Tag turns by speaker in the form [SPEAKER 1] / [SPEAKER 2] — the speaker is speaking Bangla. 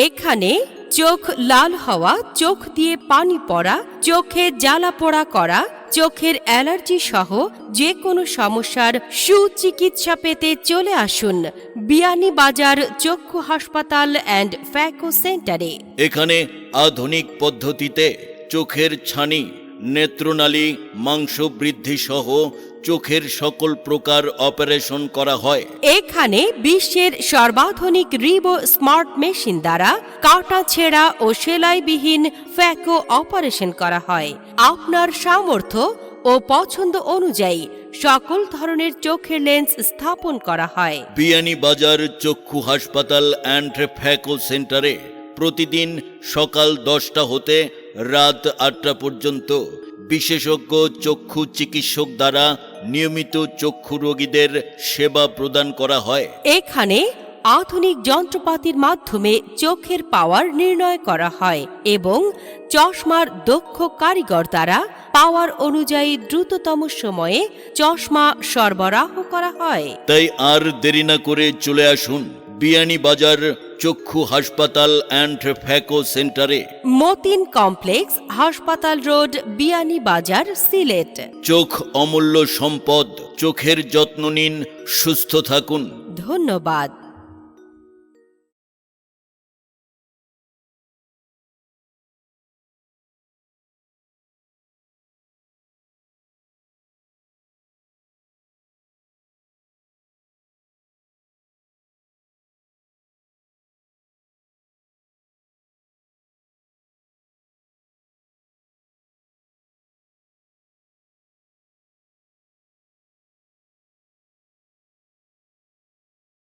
[SPEAKER 1] এখানে চোখ লাল হওয়া, চোখ দিয়ে পানি পড়া, চোখে জ্বালা পোড়া করা, চোখের অ্যালার্জি সহ যে কোনো সমস্যার সুচিকিৎসা পেতে চলে আসুন বিয়ানীবাজার চক্ষু হাসপাতাল অ্যান্ড ফ্যাকো সেন্টারে।
[SPEAKER 2] এখানে আধুনিক পদ্ধতিতে চোখের ছানি, নেত্রনালী, মাংস বৃদ্ধি সহ চোখের সকল প্রকার অপারেশন করা হয়।
[SPEAKER 1] এখানে বিশ্বের সর্বাধুনিক রিবো স্মার্ট মেশিন দ্বারা কাটা ছেঁড়া ও সেলাইবিহীন ফ্যাকো অপারেশন করা হয়। আপনার সামর্থ্য ও পছন্দ অনুযায়ী সকল ধরনের চোখের লেন্স স্থাপন করা হয়।
[SPEAKER 2] বিয়ানীবাজার চক্ষু হাসপাতাল অ্যান্ড ফ্যাকো সেন্টারে প্রতিদিন সকাল 10টা হতে রাত 8টা পর্যন্ত বিশেষজ্ঞ চক্ষু চিকিৎসক দ্বারা নিয়মিত চক্ষু রোগীদের সেবা প্রদান করা হয়।
[SPEAKER 1] এখানে আধুনিক যন্ত্রপাতির মাধ্যমে চোখের পাওয়ার নির্ণয় করা হয় এবং চশমার দক্ষ কারিগর দ্বারা পাওয়ার অনুযায়ী দ্রুততম সময়ে চশমা সরবরাহ করা হয়।
[SPEAKER 2] তাই আর দেরি না করে চলে আসুন বিয়ানীবাজার চক্ষু হাসপাতাল অ্যান্ড ফ্যাকো সেন্টারে,
[SPEAKER 1] মতিন কমপ্লেক্স, হাসপাতাল রোড, বিয়ানীবাজার, সিলেট।
[SPEAKER 2] চোখ অমূল্য সম্পদ, চোখের যত্ন নিন, সুস্থ থাকুন।
[SPEAKER 1] ধন্যবাদ।